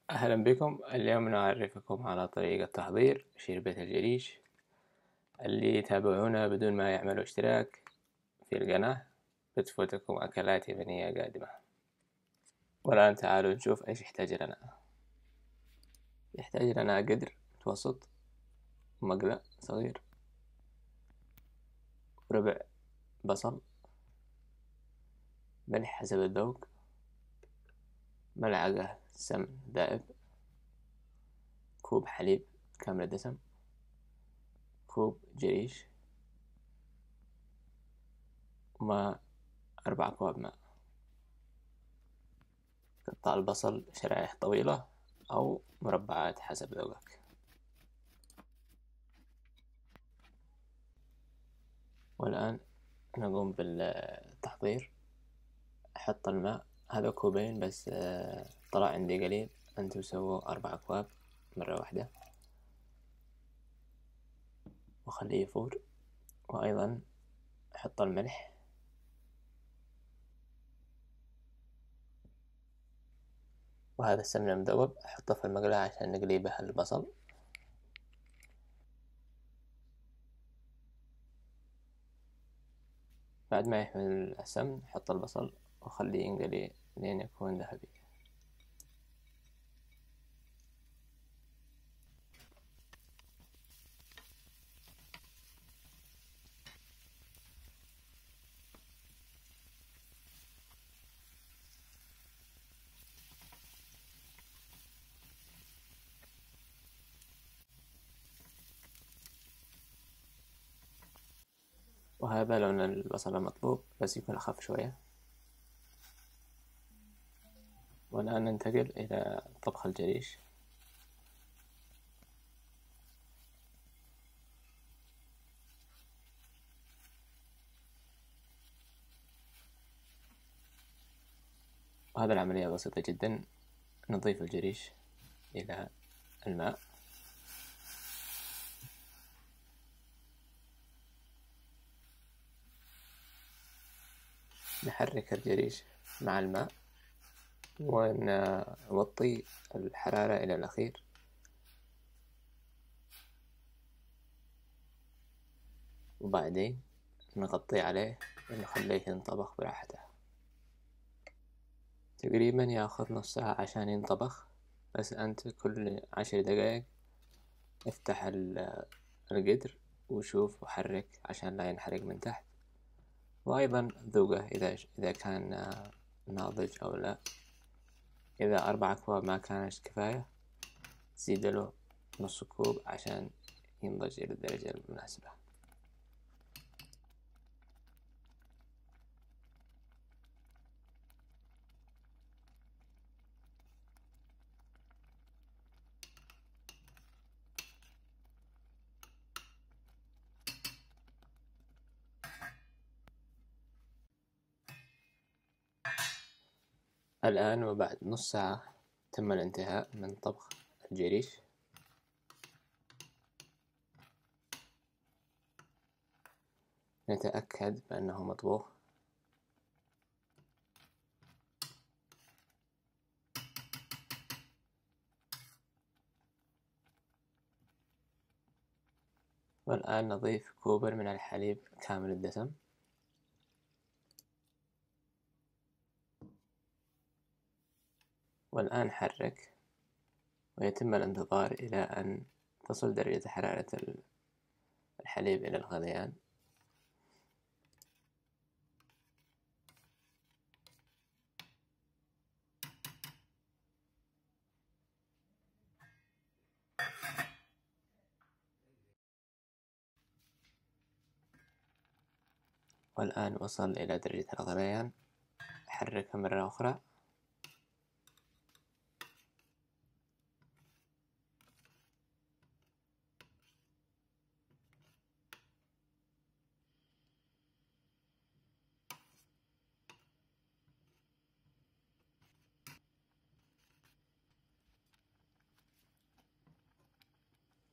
أهلا بكم. اليوم نعرفكم على طريقة تحضير شوربة الجريش. اللي يتابعونا بدون ما يعملوا اشتراك في القناة بتفوتكم أكلات يابانية قادمة. والآن تعالوا نشوف إيش يحتاج لنا. يحتاج لنا قدر متوسط، مقلى صغير، ربع بصل، ملح حسب الذوق، ملعقة سمن دائب، كوب حليب كامل الدسم، كوب جريش، وما 4 أكواب ماء. قطع البصل شرائح طويلة أو مربعات حسب ذوقك. والآن نقوم بالتحضير. أحط الماء، هذا كوبين بس طلع عندي قليل، أنتوا سووا 4 أكواب مرة واحدة، وخليه يفور. وأيضا أحط الملح، وهذا السمن المذوب أحطه في المقلاة عشان نقلي به البصل. بعد ما يحمل السمن أحط البصل وخليه ينقلي لين يكون ذهبي. وهذا لون البصل المطلوب، بس يكون أخف شوية. والآن ننتقل إلى طبخ الجريش. وهذا العملية بسيطة جدا. نضيف الجريش إلى الماء، نحرك الجريش مع الماء ونوطي الحرارة إلى الأخير. وبعدين نغطي عليه ونخليه ينطبخ براحته. تقريبا ياخذ نص ساعة عشان ينطبخ، بس أنت كل 10 دقايق افتح القدر وشوف وحرك عشان لا ينحرق من تحت. وأيضا ذوقه إذا كان ناضج أو لا. إذا 4 أكواب ما كانت كفاية زيد له نص كوب عشان ينضج إلى الدرجة المناسبة. الآن وبعد نص ساعة تم الانتهاء من طبخ الجريش. نتأكد بأنه مطبوخ. والآن نضيف كوبا من الحليب كامل الدسم. والآن حرك، ويتم الانتظار إلى أن تصل درجة حرارة الحليب إلى الغليان. والآن وصل إلى درجة الغليان. أحركه مرة أخرى.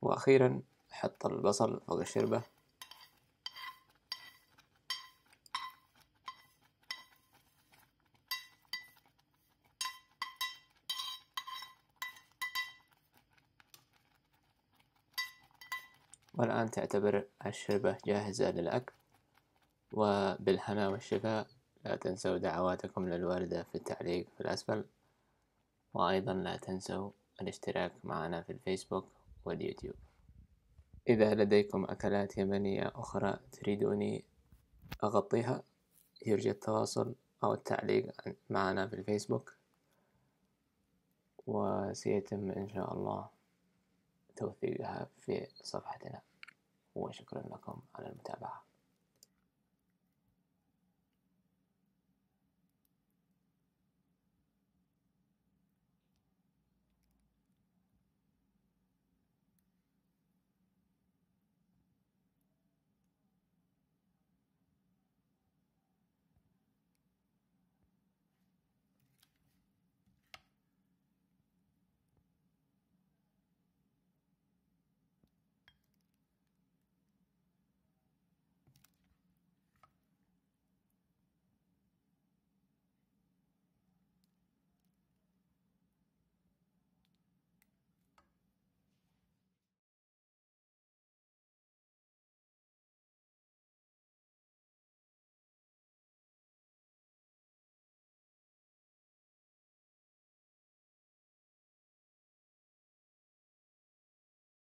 وأخيرا أحط البصل فوق الشربة. والآن تعتبر الشربة جاهزة للأكل، وبالهنا والشفاء. لا تنسوا دعواتكم للوالدة في التعليق في الأسفل، وأيضا لا تنسوا الاشتراك معنا في الفيسبوك واليوتيوب. إذا لديكم أكلات يمنية أخرى تريدوني أغطيها، يرجى التواصل أو التعليق معنا في الفيسبوك، وسيتم إن شاء الله توثيقها في صفحتنا. وشكرا لكم على المتابعة.